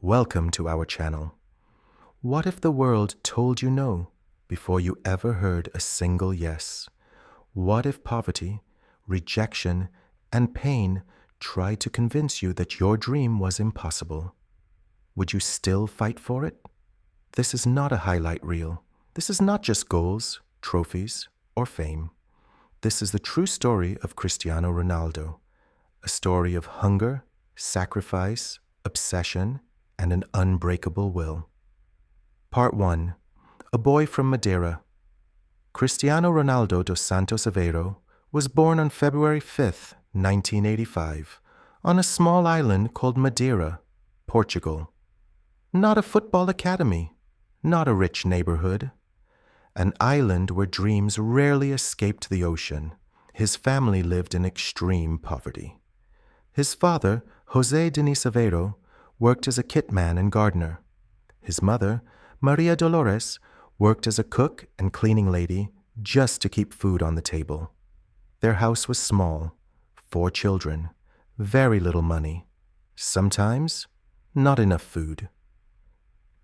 Welcome to our channel. What if the world told you no before you ever heard a single yes? What if poverty, rejection, and pain tried to convince you that your dream was impossible? Would you still fight for it? This is not a highlight reel. This is not just goals, trophies, or fame. This is the true story of Cristiano Ronaldo, a story of hunger, sacrifice, obsession, and an unbreakable will. Part 1. A boy from Madeira. Cristiano Ronaldo dos Santos Aveiro was born on February 5, 1985, on a small island called Madeira, Portugal. Not a football academy, not a rich neighborhood. An island where dreams rarely escaped the ocean. His family lived in extreme poverty. His father, José Diniz Aveiro, worked as a kitman and gardener. His mother, Maria Dolores, worked as a cook and cleaning lady just to keep food on the table. Their house was small, 4 children, very little money, sometimes not enough food.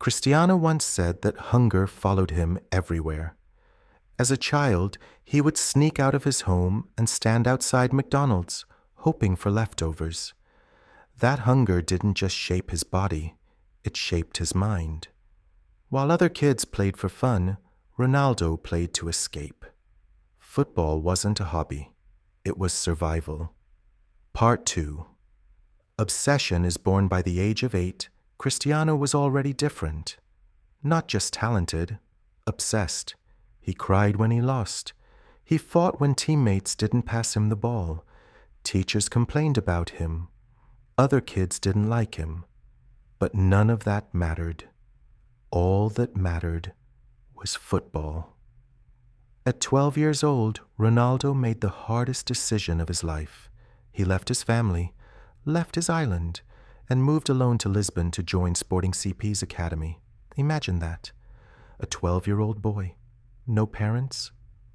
Cristiano once said that hunger followed him everywhere. As a child, he would sneak out of his home and stand outside McDonald's, hoping for leftovers. That hunger didn't just shape his body, it shaped his mind. While other kids played for fun, Ronaldo played to escape. Football wasn't a hobby, it was survival. Part 2. Obsession is born by the age of 8. Cristiano was already different. Not just talented, obsessed. He cried when he lost. He fought when teammates didn't pass him the ball. Teachers complained about him. Other kids didn't like him. But none of that mattered. All that mattered was football. At 12 years old, Ronaldo made the hardest decision of his life. He left his family, left his island, and moved alone to Lisbon to join Sporting CP's academy. Imagine that. A 12-year-old boy. No parents,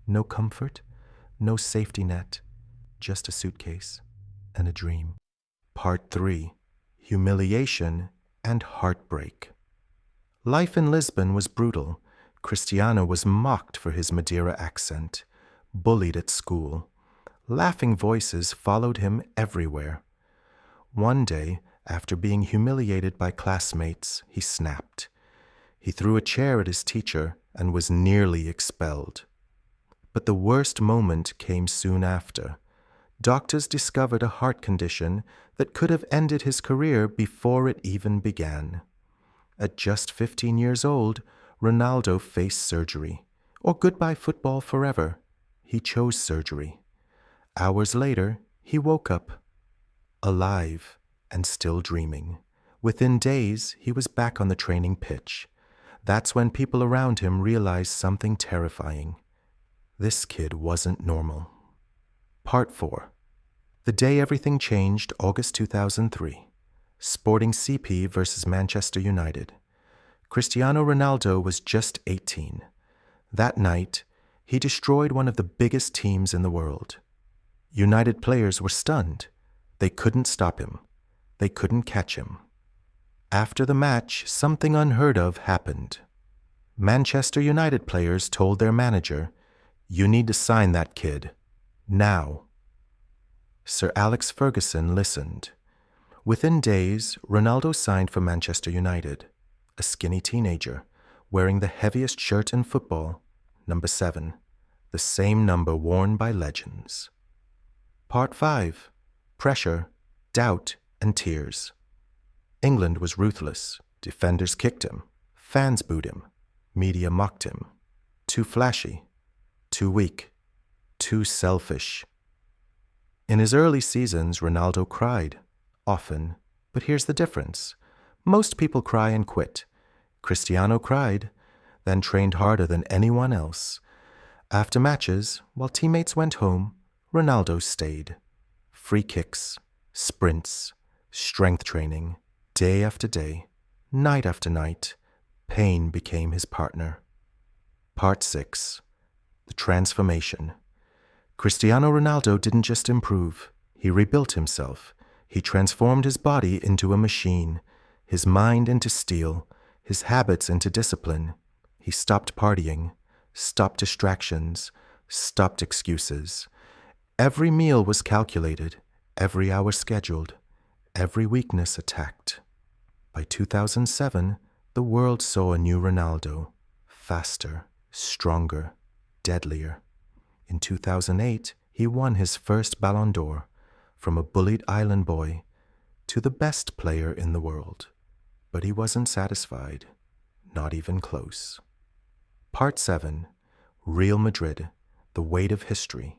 no comfort, no safety net, just a suitcase and a dream. Part 3. Humiliation and heartbreak. Life in Lisbon was brutal. Cristiano was mocked for his Madeira accent, bullied at school. Laughing voices followed him everywhere. One day, after being humiliated by classmates, he snapped. He threw a chair at his teacher and was nearly expelled. But the worst moment came soon after. Doctors discovered a heart condition that could have ended his career before it even began. At just 15 years old, Ronaldo faced surgery, or goodbye football forever. He chose surgery. Hours later, he woke up, alive and still dreaming. Within days, he was back on the training pitch. That's when people around him realized something terrifying. This kid wasn't normal. Part 4. The day everything changed, August 2003. Sporting CP versus Manchester United. Cristiano Ronaldo was just 18. That night, he destroyed one of the biggest teams in the world. United players were stunned. They couldn't stop him. They couldn't catch him. After the match, something unheard of happened. Manchester United players told their manager, "You need to sign that kid. Now." Sir Alex Ferguson listened. Within days, Ronaldo signed for Manchester United, a skinny teenager, wearing the heaviest shirt in football, number 7, the same number worn by legends. Part 5. Pressure, doubt, and tears. England was ruthless. Defenders kicked him. Fans booed him. Media mocked him. Too flashy. Too weak. Too selfish. In his early seasons, Ronaldo cried. Often. But here's the difference. Most people cry and quit. Cristiano cried, then trained harder than anyone else. After matches, while teammates went home, Ronaldo stayed. Free kicks, sprints, strength training, day after day, night after night. Pain became his partner. Part 6. The transformation. Cristiano Ronaldo didn't just improve. He rebuilt himself. He transformed his body into a machine. his mind into steel, his habits into discipline. He stopped partying, stopped distractions, stopped excuses. Every meal was calculated, every hour scheduled, every weakness attacked. By 2007, the world saw a new Ronaldo, faster, stronger, deadlier. In 2008, he won his first Ballon d'Or, from a bullied island boy to the best player in the world. But he wasn't satisfied, not even close. Part 7. Real Madrid, the weight of history.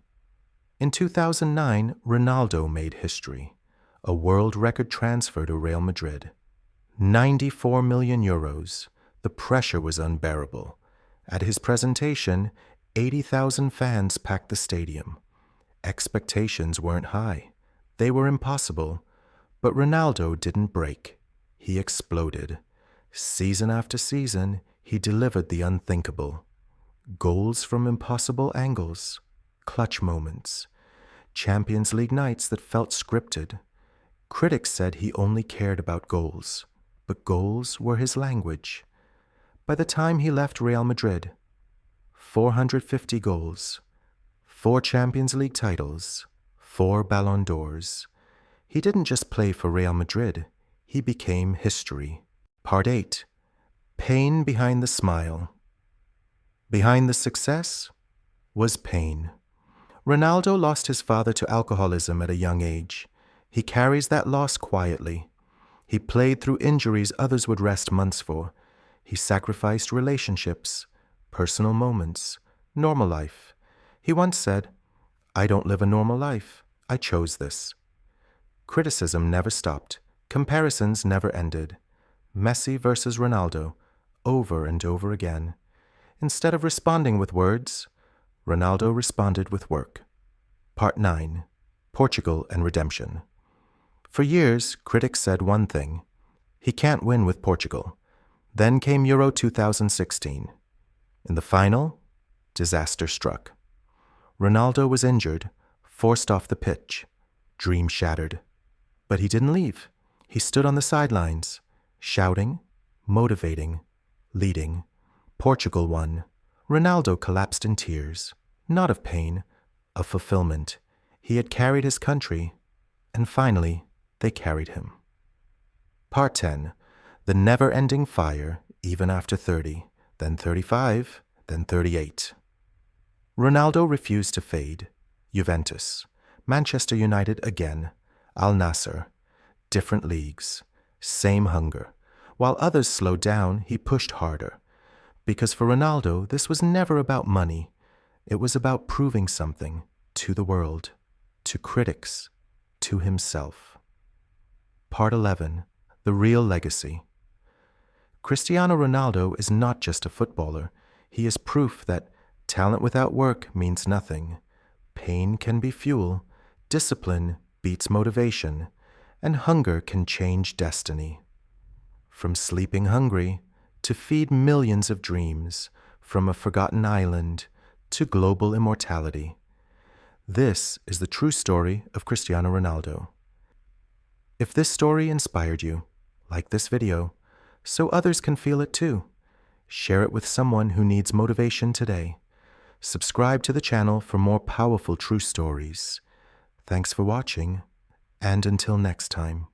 In 2009, Ronaldo made history, a world record transfer to Real Madrid. 94 million euros. The pressure was unbearable. At his presentation, 80,000 fans packed the stadium. Expectations weren't high. They were impossible. But Ronaldo didn't break. He exploded. Season after season, he delivered the unthinkable. Goals from impossible angles, clutch moments, Champions League nights that felt scripted. Critics said he only cared about goals, but goals were his language. By the time he left Real Madrid, 450 goals, 4 Champions League titles, 4 Ballon d'Ors. He didn't just play for Real Madrid, he became history. Part 8. Pain behind the smile. Behind the success was pain. Ronaldo lost his father to alcoholism at a young age. He carries that loss quietly. He played through injuries others would rest months for. He sacrificed relationships, personal moments, normal life. He once said, "I don't live a normal life. I chose this." Criticism never stopped. Comparisons never ended. Messi versus Ronaldo, over and over again. Instead of responding with words, Ronaldo responded with work. Part 9. Portugal and Redemption. For years, critics said one thing: he can't win with Portugal. Then came Euro 2016. In the final, disaster struck. Ronaldo was injured, forced off the pitch, dream shattered. But he didn't leave. He stood on the sidelines, shouting, motivating, leading. Portugal won. Ronaldo collapsed in tears, not of pain, of fulfillment. He had carried his country, and finally, they carried him. Part 10. The never-ending fire, even after 30, then 35, then 38. Ronaldo refused to fade. Juventus, Manchester United again, Al Nassr, different leagues, same hunger. While others slowed down, he pushed harder. Because for Ronaldo, this was never about money. It was about proving something to the world, to critics, to himself. Part 11. The real legacy. Cristiano Ronaldo is not just a footballer. He is proof that talent without work means nothing. Pain can be fuel, discipline beats motivation, and hunger can change destiny. From sleeping hungry to feed millions of dreams, from a forgotten island to global immortality. This is the true story of Cristiano Ronaldo. If this story inspired you, like this video, so others can feel it too. Share it with someone who needs motivation today. Subscribe to the channel for more powerful true stories. Thanks for watching, and until next time.